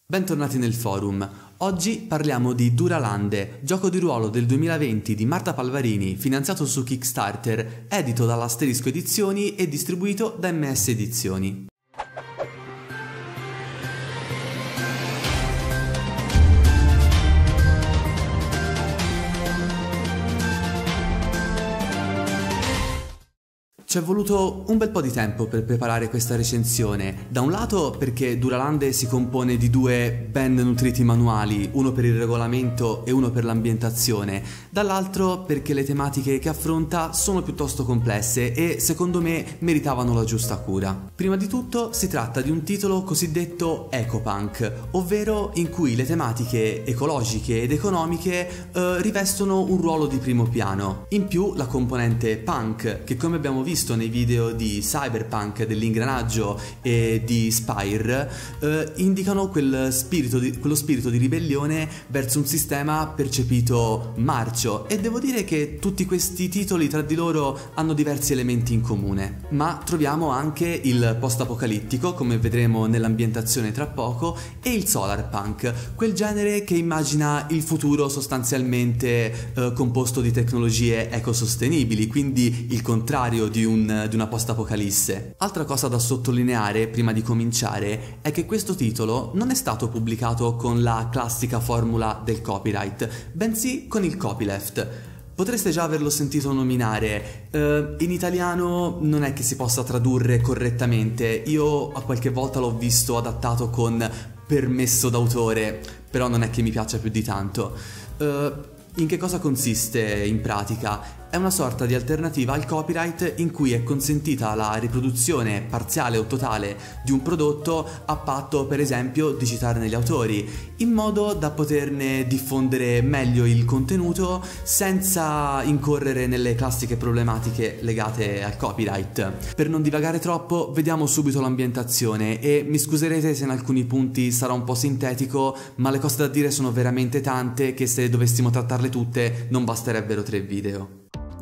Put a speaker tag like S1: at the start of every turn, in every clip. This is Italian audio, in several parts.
S1: Bentornati nel forum. Oggi parliamo di Duralande, gioco di ruolo del 2020 di Marta Palvarini, finanziato su Kickstarter, edito dall'Asterisco Edizioni e distribuito da MS Edizioni. Ci è voluto un bel po' di tempo per preparare questa recensione, da un lato perché Duralande si compone di due ben nutriti manuali, uno per il regolamento e uno per l'ambientazione, dall'altro perché le tematiche che affronta sono piuttosto complesse e secondo me meritavano la giusta cura. Prima di tutto si tratta di un titolo cosiddetto ecopunk, ovvero in cui le tematiche ecologiche ed economiche rivestono un ruolo di primo piano. In più la componente punk, che come abbiamo visto nei video di Cyberpunk, dell'ingranaggio e di Spire, indicano quello spirito di ribellione verso un sistema percepito marcio, e devo dire che tutti questi titoli tra di loro hanno diversi elementi in comune. Ma troviamo anche il post-apocalittico, come vedremo nell'ambientazione tra poco, e il solarpunk, quel genere che immagina il futuro sostanzialmente composto di tecnologie ecosostenibili, quindi il contrario di una post-apocalisse. Altra cosa da sottolineare prima di cominciare è che questo titolo non è stato pubblicato con la classica formula del copyright, bensì con il copyleft. Potreste già averlo sentito nominare, in italiano non è che si possa tradurre correttamente, io a qualche volta l'ho visto adattato con permesso d'autore, però non è che mi piaccia più di tanto. In che cosa consiste in pratica? È una sorta di alternativa al copyright in cui è consentita la riproduzione parziale o totale di un prodotto a patto, per esempio, di citarne gli autori, in modo da poterne diffondere meglio il contenuto senza incorrere nelle classiche problematiche legate al copyright. Per non divagare troppo, vediamo subito l'ambientazione e mi scuserete se in alcuni punti sarà un po' sintetico, ma le cose da dire sono veramente tante che se dovessimo trattarle tutte non basterebbero 3 video.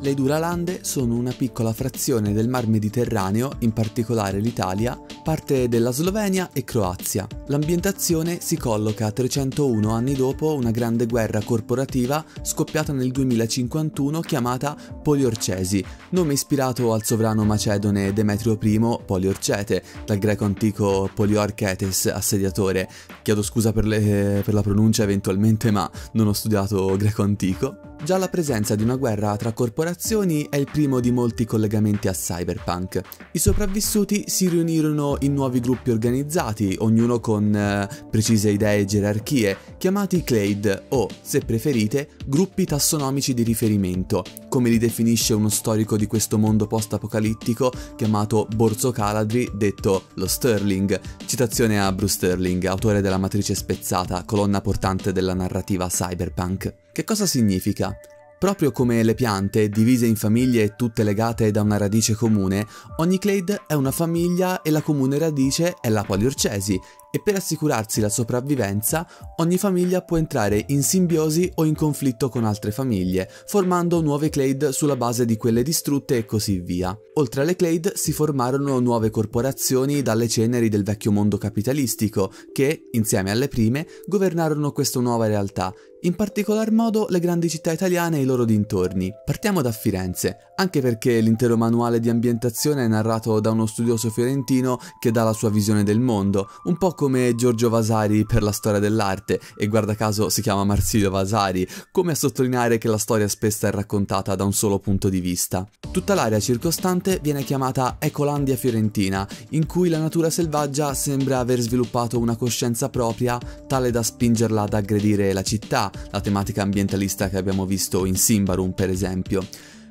S1: Le Duralande sono una piccola frazione del Mar Mediterraneo, in particolare l'Italia, parte della Slovenia e Croazia. L'ambientazione si colloca 301 anni dopo una grande guerra corporativa scoppiata nel 2051 chiamata Poliorcesi, nome ispirato al sovrano macedone Demetrio I Poliorcete, dal greco antico Poliorketes, assediatore. Chiedo scusa per la pronuncia eventualmente, ma non ho studiato greco antico. Già la presenza di una guerra tra corporazioni è il primo di molti collegamenti a Cyberpunk. I sopravvissuti si riunirono in nuovi gruppi organizzati, ognuno con precise idee e gerarchie, chiamati Clade o, se preferite, gruppi tassonomici di riferimento, come li definisce uno storico di questo mondo post-apocalittico chiamato Borzo Caladri, detto lo Sterling, citazione a Bruce Sterling, autore della Matrice Spezzata, colonna portante della narrativa Cyberpunk. Che cosa significa? Proprio come le piante, divise in famiglie tutte legate da una radice comune, ogni clade è una famiglia e la comune radice è la Poliorcesi, e per assicurarsi la sopravvivenza, ogni famiglia può entrare in simbiosi o in conflitto con altre famiglie, formando nuove clade sulla base di quelle distrutte e così via. Oltre alle clade si formarono nuove corporazioni dalle ceneri del vecchio mondo capitalistico, che, insieme alle prime, governarono questa nuova realtà, in particolar modo le grandi città italiane e i loro dintorni. Partiamo da Firenze, anche perché l'intero manuale di ambientazione è narrato da uno studioso fiorentino che dà la sua visione del mondo, un po' come Giorgio Vasari per la storia dell'arte, e guarda caso si chiama Marsilio Vasari, come a sottolineare che la storia spesso è raccontata da un solo punto di vista. Tutta l'area circostante viene chiamata Ecolandia Fiorentina, in cui la natura selvaggia sembra aver sviluppato una coscienza propria tale da spingerla ad aggredire la città, la tematica ambientalista che abbiamo visto in Symbaroum per esempio.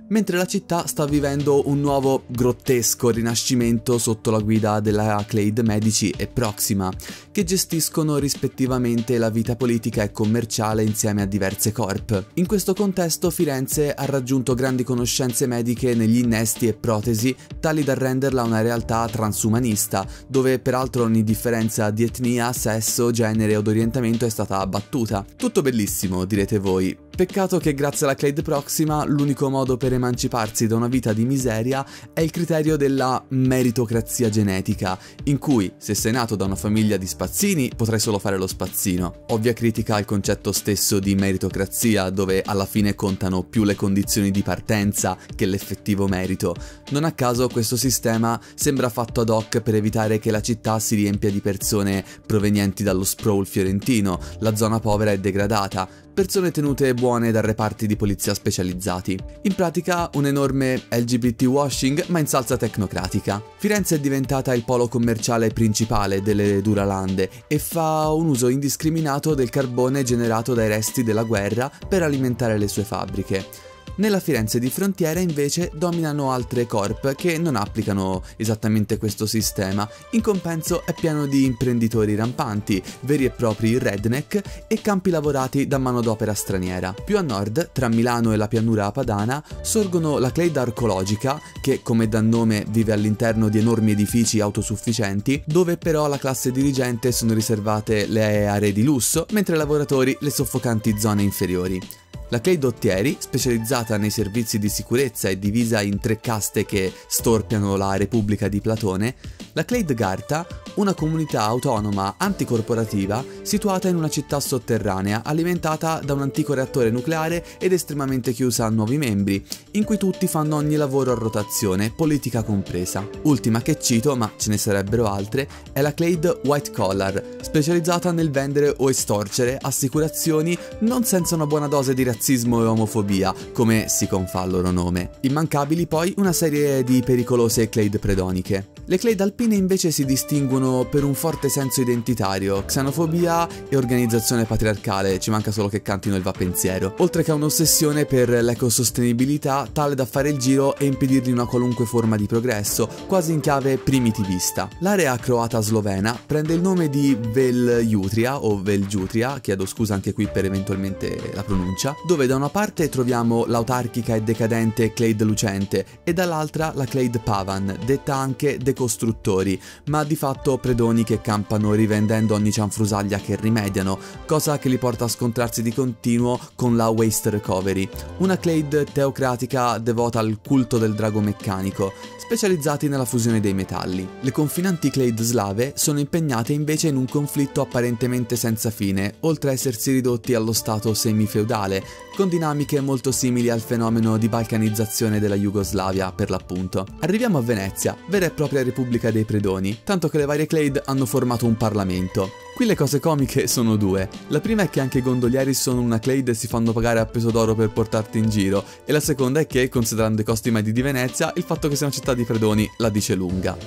S1: Mentre la città sta vivendo un nuovo grottesco rinascimento sotto la guida della Clade Medici e Proxima, che gestiscono rispettivamente la vita politica e commerciale insieme a diverse corp. In questo contesto Firenze ha raggiunto grandi conoscenze mediche negli innesti e protesi, tali da renderla una realtà transumanista, dove peraltro ogni differenza di etnia, sesso, genere o d'orientamento è stata abbattuta. Tutto bellissimo, direte voi. Peccato che grazie alla Clade Proxima l'unico modo per emanciparsi da una vita di miseria è il criterio della meritocrazia genetica, in cui se sei nato da una famiglia di spazzini potrai solo fare lo spazzino. Ovvia critica al concetto stesso di meritocrazia, dove alla fine contano più le condizioni di partenza che l'effettivo merito. Non a caso questo sistema sembra fatto ad hoc per evitare che la città si riempia di persone provenienti dallo sprawl fiorentino, la zona povera e degradata, persone tenute buone da reparti di polizia specializzati. In pratica un enorme LGBT washing ma in salsa tecnocratica. Firenze è diventata il polo commerciale principale delle Duralande e fa un uso indiscriminato del carbone generato dai resti della guerra per alimentare le sue fabbriche. Nella Firenze di frontiera invece dominano altre corp che non applicano esattamente questo sistema, in compenso è pieno di imprenditori rampanti, veri e propri redneck e campi lavorati da manodopera straniera. Più a nord, tra Milano e la pianura padana, sorgono la Clade arcologica, che come dà nome vive all'interno di enormi edifici autosufficienti, dove però alla classe dirigente sono riservate le aree di lusso, mentre ai lavoratori le soffocanti zone inferiori. La Clade Ottieri, specializzata nei servizi di sicurezza e divisa in 3 caste che storpiano la Repubblica di Platone, la Clade Garta, una comunità autonoma anticorporativa situata in una città sotterranea alimentata da un antico reattore nucleare ed estremamente chiusa a nuovi membri, in cui tutti fanno ogni lavoro a rotazione, politica compresa. Ultima che cito, ma ce ne sarebbero altre, è la Clade White Collar, specializzata nel vendere o estorcere assicurazioni non senza una buona dose di razzismo e omofobia, come si confà al loro nome. Immancabili poi una serie di pericolose Clade predoniche. Le Clade alpine invece si distinguono per un forte senso identitario, xenofobia e organizzazione patriarcale, ci manca solo che cantino il va pensiero, oltre che un'ossessione per l'ecosostenibilità tale da fare il giro e impedirgli una qualunque forma di progresso, quasi in chiave primitivista. L'area croata-slovena prende il nome di Veljutria o Veljutria, chiedo scusa anche qui per eventualmente la pronuncia, dove da una parte troviamo l'autarchica e decadente Clade Lucente e dall'altra la Clade Pavan, detta anche decostruttori, ma di fatto predoni che campano rivendendo ogni cianfrusaglia che rimediano, cosa che li porta a scontrarsi di continuo con la Waste Recovery, una Clade teocratica devota al culto del drago meccanico, specializzati nella fusione dei metalli. Le confinanti Clade slave sono impegnate invece in un conflitto apparentemente senza fine, oltre a essersi ridotti allo stato semifeudale, con dinamiche molto simili al fenomeno di balcanizzazione della Jugoslavia, per l'appunto. Arriviamo a Venezia, vera e propria repubblica dei predoni, tanto che le varie Clade hanno formato un parlamento. Qui le cose comiche sono 2. La prima è che anche i gondolieri sono una Clade e si fanno pagare a peso d'oro per portarti in giro, e la seconda è che, considerando i costi medi di Venezia, il fatto che sia una città di predoni la dice lunga.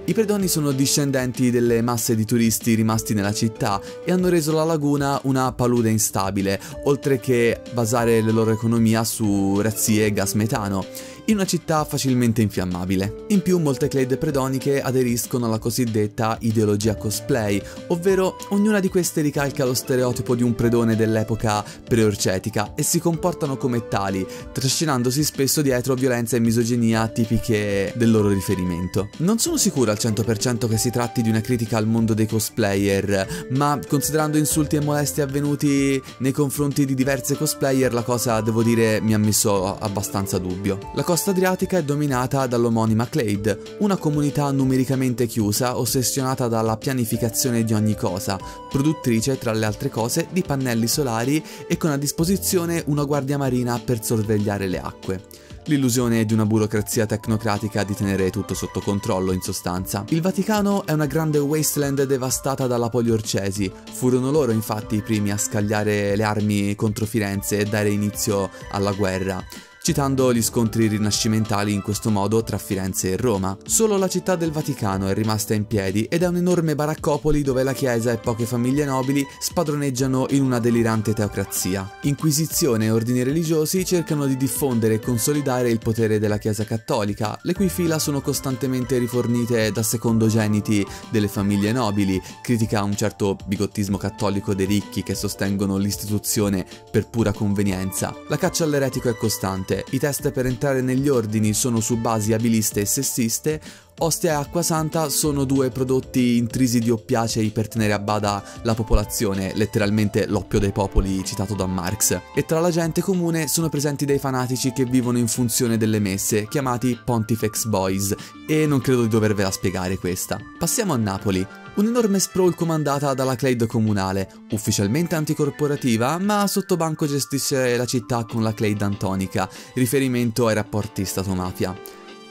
S1: I predoni sono discendenti delle masse di turisti rimasti nella città e hanno reso la laguna una palude instabile, oltre che basare la loro economia su razzie e gas metano, in una città facilmente infiammabile. In più molte Clade predoniche aderiscono alla cosiddetta ideologia cosplay, ovvero ognuna di queste ricalca lo stereotipo di un predone dell'epoca preorcetica e si comportano come tali, trascinandosi spesso dietro violenza e misoginia tipiche del loro riferimento. Non sono sicuro al 100% che si tratti di una critica al mondo dei cosplayer, ma considerando insulti e molestie avvenuti nei confronti di diverse cosplayer, la cosa, devo dire, mi ha messo abbastanza dubbio. La costa adriatica è dominata dall'omonima Clade, una comunità numericamente chiusa, ossessionata dalla pianificazione di ogni cosa, produttrice, tra le altre cose, di pannelli solari e con a disposizione una guardia marina per sorvegliare le acque. L'illusione di una burocrazia tecnocratica di tenere tutto sotto controllo, in sostanza. Il Vaticano è una grande wasteland devastata dalla poliorcesi. Furono loro infatti i primi a scagliare le armi contro Firenze e dare inizio alla guerra, citando gli scontri rinascimentali in questo modo tra Firenze e Roma. Solo la città del Vaticano è rimasta in piedi ed è un'enorme baraccopoli dove la chiesa e poche famiglie nobili spadroneggiano in una delirante teocrazia. Inquisizione e ordini religiosi cercano di diffondere e consolidare il potere della chiesa cattolica, le cui fila sono costantemente rifornite da secondogeniti delle famiglie nobili, critica un certo bigottismo cattolico dei ricchi che sostengono l'istituzione per pura convenienza. La caccia all'eretico è costante. I test per entrare negli ordini sono su basi abiliste e sessiste, Ostia e acqua santa sono due prodotti intrisi di oppiacei per tenere a bada la popolazione, letteralmente l'oppio dei popoli citato da Marx, e tra la gente comune sono presenti dei fanatici che vivono in funzione delle messe, chiamati Pontifex Boys, e non credo di dovervela spiegare questa. Passiamo a Napoli. Un'enorme sprawl comandata dalla Clade comunale, ufficialmente anticorporativa, ma sotto banco gestisce la città con la Clade antonica, riferimento ai rapporti Stato-mafia.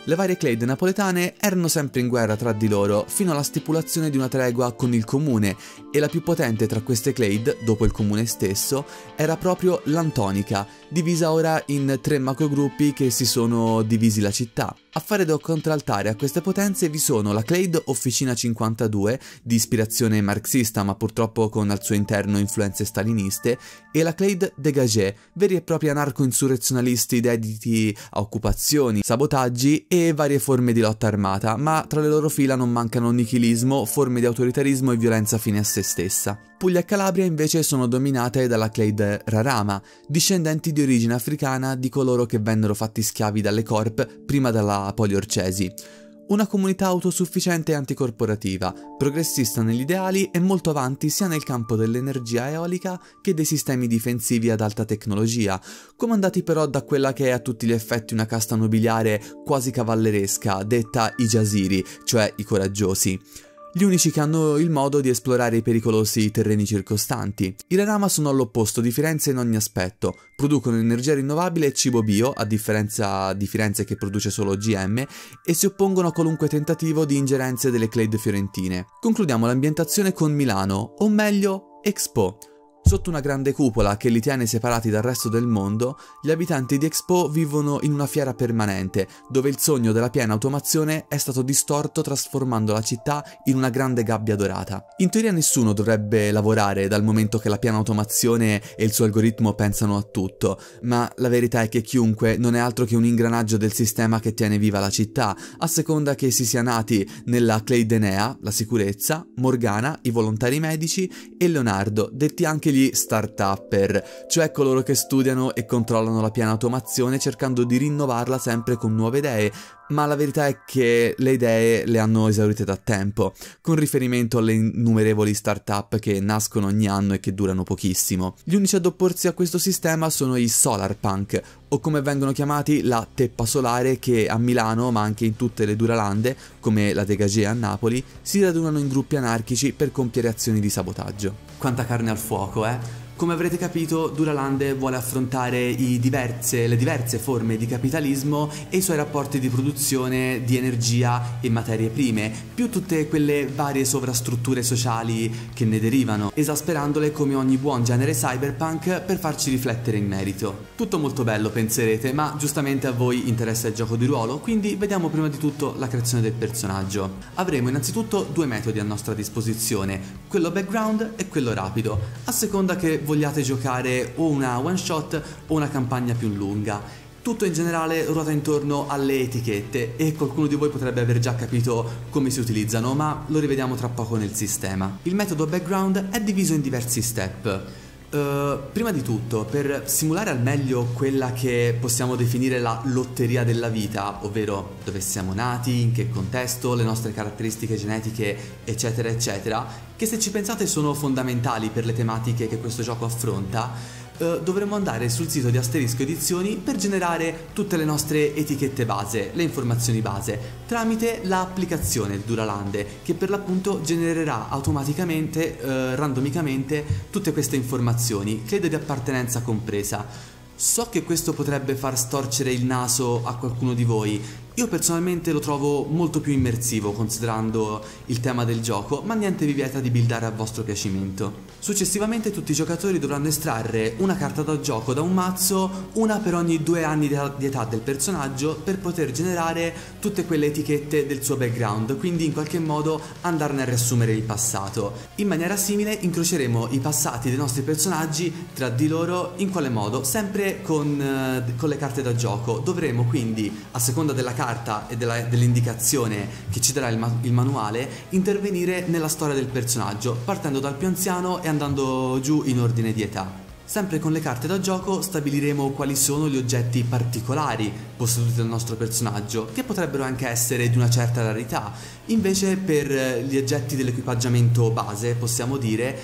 S1: Le varie Clade napoletane erano sempre in guerra tra di loro fino alla stipulazione di una tregua con il comune, e la più potente tra queste Clade, dopo il comune stesso, era proprio l'Antonica, divisa ora in 3 macrogruppi che si sono divisi la città. A fare da contraltare a queste potenze vi sono la Clade Officina 52, di ispirazione marxista ma purtroppo con al suo interno influenze staliniste, e la Clade Dégagé, veri e propri anarco-insurrezionalisti dediti a occupazioni, sabotaggi e varie forme di lotta armata, ma tra le loro fila non mancano nichilismo, forme di autoritarismo e violenza fine a se stessa. Puglia e Calabria invece sono dominate dalla Clade Rarama, discendenti di origine africana di coloro che vennero fatti schiavi dalle corp prima della Poliorcesi. Una comunità autosufficiente e anticorporativa, progressista negli ideali e molto avanti sia nel campo dell'energia eolica che dei sistemi difensivi ad alta tecnologia, comandati però da quella che è a tutti gli effetti una casta nobiliare quasi cavalleresca, detta i Jasiri, cioè i coraggiosi. Gli unici che hanno il modo di esplorare i pericolosi terreni circostanti. I Rarama sono all'opposto di Firenze in ogni aspetto, producono energia rinnovabile e cibo bio, a differenza di Firenze che produce solo OGM, e si oppongono a qualunque tentativo di ingerenze delle Clade fiorentine. Concludiamo l'ambientazione con Milano, o meglio, Expo. Sotto una grande cupola che li tiene separati dal resto del mondo, gli abitanti di Expo vivono in una fiera permanente, dove il sogno della piena automazione è stato distorto trasformando la città in una grande gabbia dorata. In teoria nessuno dovrebbe lavorare dal momento che la piena automazione e il suo algoritmo pensano a tutto, ma la verità è che chiunque non è altro che un ingranaggio del sistema che tiene viva la città, a seconda che si sia nati nella Clade Enea, la sicurezza, Morgana, i volontari medici, e Leonardo, detti anche gli start-upper, cioè coloro che studiano e controllano la piena automazione cercando di rinnovarla sempre con nuove idee, ma la verità è che le idee le hanno esaurite da tempo, con riferimento alle innumerevoli start-up che nascono ogni anno e che durano pochissimo. Gli unici ad opporsi a questo sistema sono i Solarpunk, o come vengono chiamati la Teppa Solare, che a Milano, ma anche in tutte le Duralande, come la Dégagé a Napoli, si radunano in gruppi anarchici per compiere azioni di sabotaggio. Quanta carne al fuoco, eh? Come avrete capito, Duralande vuole affrontare le diverse forme di capitalismo e i suoi rapporti di produzione di energia e materie prime, più tutte quelle varie sovrastrutture sociali che ne derivano, esasperandole come ogni buon genere cyberpunk per farci riflettere in merito. Tutto molto bello, penserete, ma giustamente a voi interessa il gioco di ruolo, quindi vediamo prima di tutto la creazione del personaggio. Avremo innanzitutto 2 metodi a nostra disposizione, quello background e quello rapido, a seconda che vogliate giocare o una one shot o una campagna più lunga. Tutto in generale ruota intorno alle etichette e qualcuno di voi potrebbe aver già capito come si utilizzano, ma lo rivediamo tra poco nel sistema. Il metodo background è diviso in diversi step. Prima di tutto, per simulare al meglio quella che possiamo definire la lotteria della vita, ovvero dove siamo nati, in che contesto, le nostre caratteristiche genetiche, eccetera eccetera, che se ci pensate sono fondamentali per le tematiche che questo gioco affronta, dovremo andare sul sito di Asterisco Edizioni per generare tutte le nostre etichette base, le informazioni base, tramite l'applicazione Duralande, che per l'appunto genererà automaticamente, randomicamente, tutte queste informazioni, clade di appartenenza compresa. So che questo potrebbe far storcere il naso a qualcuno di voi. Io personalmente lo trovo molto più immersivo considerando il tema del gioco, ma niente vi vieta di buildare a vostro piacimento. Successivamente tutti i giocatori dovranno estrarre una carta da gioco da un mazzo, una per ogni 2 anni di età del personaggio, per poter generare tutte quelle etichette del suo background, quindi in qualche modo andarne a riassumere il passato. In maniera simile incroceremo i passati dei nostri personaggi tra di loro. In quale modo? Sempre con le carte da gioco. Dovremo quindi, a seconda della carta e dell'indicazione che ci darà il manuale, intervenire nella storia del personaggio, partendo dal più anziano e andando giù in ordine di età. Sempre con le carte da gioco stabiliremo quali sono gli oggetti particolari posseduti dal nostro personaggio, che potrebbero anche essere di una certa rarità. Invece per gli oggetti dell'equipaggiamento base, possiamo dire,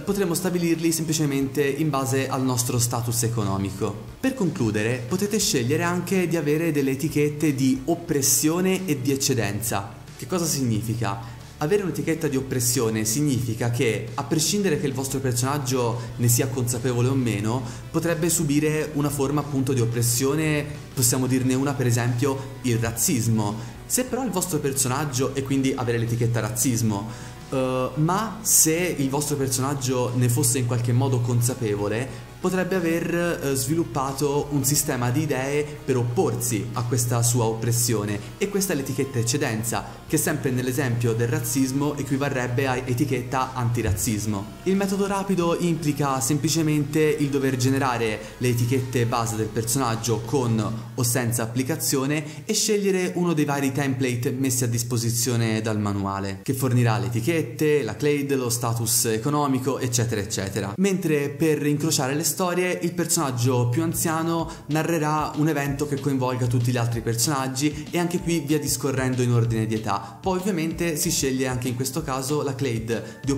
S1: potremo stabilirli semplicemente in base al nostro status economico. Per concludere, potete scegliere anche di avere delle etichette di oppressione e di eccedenza. Che cosa significa? Avere un'etichetta di oppressione significa che, a prescindere che il vostro personaggio ne sia consapevole o meno, potrebbe subire una forma appunto di oppressione, possiamo dirne una per esempio il razzismo. Se però il vostro personaggio, e quindi avere l'etichetta razzismo, ma se il vostro personaggio ne fosse in qualche modo consapevole, potrebbe aver sviluppato un sistema di idee per opporsi a questa sua oppressione, e questa è l'etichetta eccedenza, che sempre nell'esempio del razzismo equivarrebbe a etichetta antirazzismo. Il metodo rapido implica semplicemente il dover generare le etichette base del personaggio con o senza applicazione e scegliere uno dei vari template messi a disposizione dal manuale, che fornirà le etichette, la clade, lo status economico, eccetera eccetera. Mentre per incrociare le storie, il personaggio più anziano narrerà un evento che coinvolga tutti gli altri personaggi, e anche qui via discorrendo in ordine di età. Poi ovviamente si sceglie anche in questo caso la clade di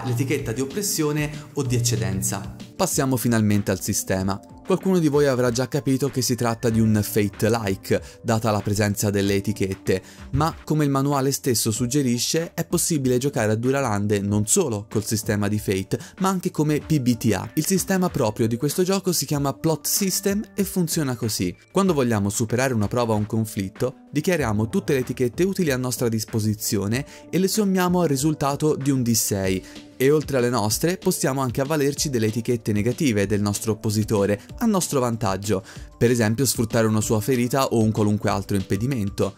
S1: l'etichetta di oppressione o di eccedenza. Passiamo finalmente al sistema. Qualcuno di voi avrà già capito che si tratta di un Fate-like, data la presenza delle etichette, ma come il manuale stesso suggerisce, è possibile giocare a Duralande non solo col sistema di Fate, ma anche come PBTA. Il sistema proprio di questo gioco si chiama Plot System e funziona così. Quando vogliamo superare una prova o un conflitto, dichiariamo tutte le etichette utili a nostra disposizione e le sommiamo al risultato di un D6. E oltre alle nostre possiamo anche avvalerci delle etichette negative del nostro oppositore a nostro vantaggio, per esempio sfruttare una sua ferita o un qualunque altro impedimento.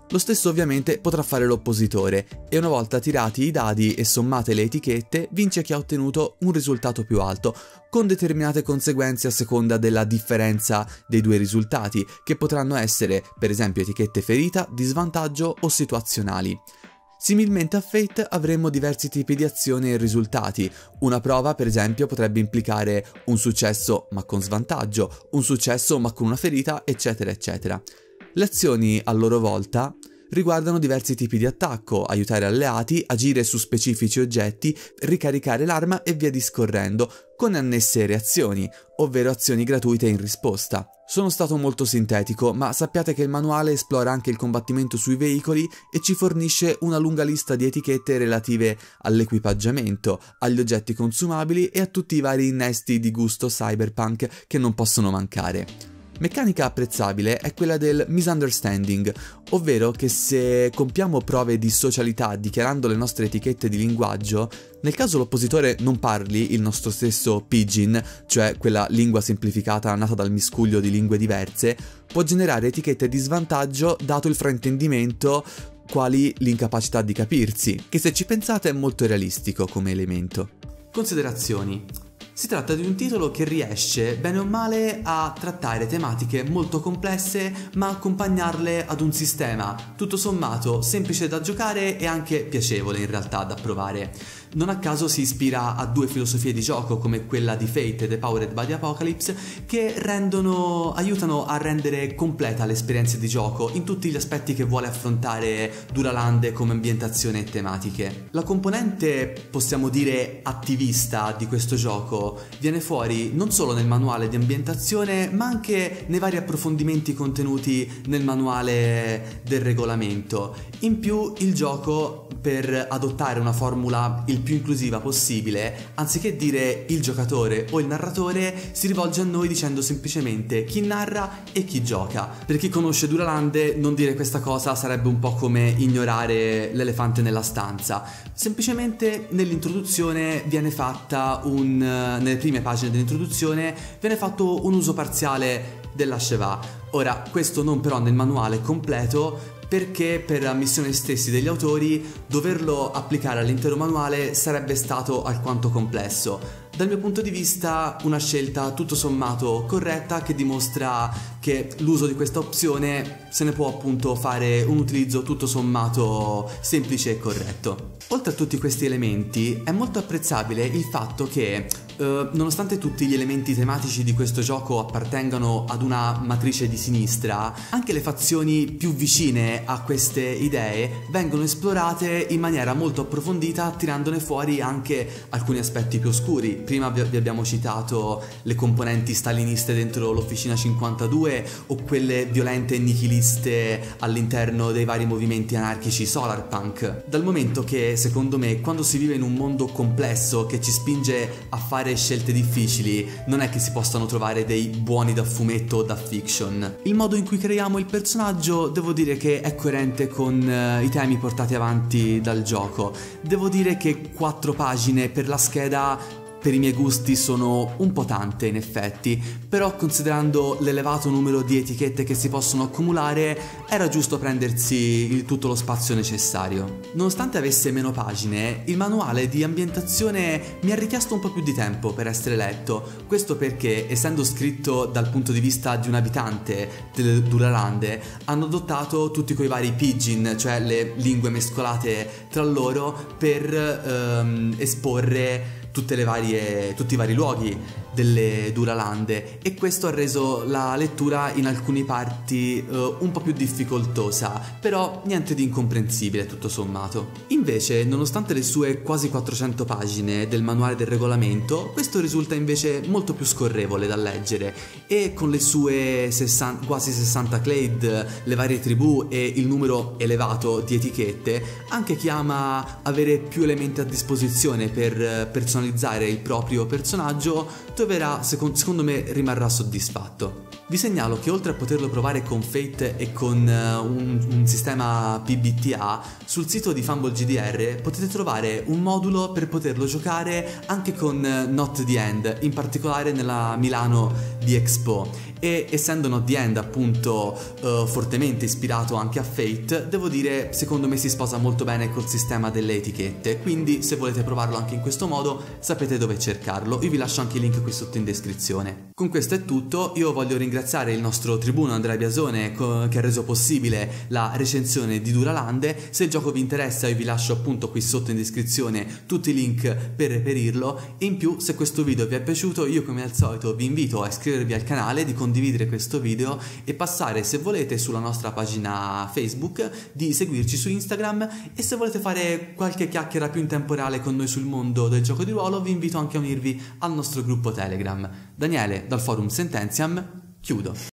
S1: Lo stesso ovviamente potrà fare l'oppositore, e una volta tirati i dadi e sommate le etichette vince chi ha ottenuto un risultato più alto, con determinate conseguenze a seconda della differenza dei due risultati, che potranno essere per esempio etichette ferita, di svantaggio o situazionali. Similmente a Fate avremo diversi tipi di azioni e risultati. Una prova per esempio potrebbe implicare un successo ma con svantaggio, un successo ma con una ferita, eccetera eccetera. Le azioni a loro volta riguardano diversi tipi di attacco, aiutare alleati, agire su specifici oggetti, ricaricare l'arma e via discorrendo, con annesse reazioni, ovvero azioni gratuite in risposta. Sono stato molto sintetico, ma sappiate che il manuale esplora anche il combattimento sui veicoli e ci fornisce una lunga lista di etichette relative all'equipaggiamento, agli oggetti consumabili e a tutti i vari innesti di gusto cyberpunk che non possono mancare. Meccanica apprezzabile è quella del misunderstanding, ovvero che se compiamo prove di socialità dichiarando le nostre etichette di linguaggio, nel caso l'oppositore non parli il nostro stesso pidgin, cioè quella lingua semplificata nata dal miscuglio di lingue diverse, può generare etichette di svantaggio dato il fraintendimento, quali l'incapacità di capirsi, che se ci pensate è molto realistico come elemento. Considerazioni. Si tratta di un titolo che riesce, bene o male, a trattare tematiche molto complesse ma accompagnarle ad un sistema, tutto sommato, semplice da giocare e anche piacevole in realtà da provare. Non a caso si ispira a due filosofie di gioco come quella di Fate e The Powered by the Apocalypse, che aiutano a rendere completa l'esperienza di gioco in tutti gli aspetti che vuole affrontare Duralande come ambientazione e tematiche. La componente, possiamo dire, attivista di questo gioco viene fuori non solo nel manuale di ambientazione, ma anche nei vari approfondimenti contenuti nel manuale del regolamento. In più, il gioco, per adottare una formula il più inclusiva possibile, anziché dire il giocatore o il narratore, si rivolge a noi dicendo semplicemente chi narra e chi gioca. Per chi conosce Duralande, non dire questa cosa sarebbe un po' come ignorare l'elefante nella stanza. Semplicemente nell'introduzione viene fatta nelle prime pagine dell'introduzione viene fatto un uso parziale della Sheva. Ora, questo non però nel manuale completo, perché per ammissione stessi degli autori doverlo applicare all'intero manuale sarebbe stato alquanto complesso, Dal mio punto di vista una scelta tutto sommato corretta, che dimostra che l'uso di questa opzione se ne può appunto fare un utilizzo tutto sommato semplice e corretto. Oltre a tutti questi elementi è molto apprezzabile il fatto che nonostante tutti gli elementi tematici di questo gioco appartengano ad una matrice di sinistra, anche le fazioni più vicine a queste idee vengono esplorate in maniera molto approfondita, tirandone fuori anche alcuni aspetti più oscuri. Prima vi abbiamo citato le componenti staliniste dentro l'Officina 52 o quelle violente e nichiliste all'interno dei vari movimenti anarchici solarpunk. Dal momento che, secondo me, quando si vive in un mondo complesso che ci spinge a fare scelte difficili, non è che si possano trovare dei buoni da fumetto o da fiction. Il modo in cui creiamo il personaggio devo dire che è coerente con i temi portati avanti dal gioco. Devo dire che 4 pagine per la scheda per i miei gusti sono un po' tante in effetti, però considerando l'elevato numero di etichette che si possono accumulare era giusto prendersi tutto lo spazio necessario. Nonostante avesse meno pagine, il manuale di ambientazione mi ha richiesto un po' più di tempo per essere letto. Questo perché, essendo scritto dal punto di vista di un abitante delle Duralande, hanno adottato tutti quei vari pidgin, cioè le lingue mescolate tra loro, per esporre tutti i vari luoghi delle Duralande, e questo ha reso la lettura in alcune parti un po' più difficoltosa, però niente di incomprensibile tutto sommato. Invece, nonostante le sue quasi 400 pagine del manuale del regolamento, questo risulta invece molto più scorrevole da leggere, e con le sue quasi 60 clade, le varie tribù e il numero elevato di etichette, anche chi ama avere più elementi a disposizione per personalizzare il proprio personaggio secondo me rimarrà soddisfatto. Vi segnalo che oltre a poterlo provare con Fate e con un sistema PBTA, sul sito di Fumble GDR potete trovare un modulo per poterlo giocare anche con Not the End, in particolare nella Milano di Expo. E essendo Not the End appunto fortemente ispirato anche a Fate, devo dire secondo me si sposa molto bene col sistema delle etichette, quindi se volete provarlo anche in questo modo sapete dove cercarlo. Io vi lascio anche il link qui sotto in descrizione. Con questo è tutto, io voglio ringraziare il nostro tribuno Andrea Biasone che ha reso possibile la recensione di Duralande. Se il gioco vi interessa io vi lascio appunto qui sotto in descrizione tutti i link per reperirlo, e in più se questo video vi è piaciuto io come al solito vi invito a iscrivervi al canale, di condividere questo video e passare se volete sulla nostra pagina Facebook, di seguirci su Instagram, e se volete fare qualche chiacchiera più in tempo reale con noi sul mondo del gioco di ruolo vi invito anche a unirvi al nostro gruppo Telegram. Daniele dal forum Sententiam chiudo.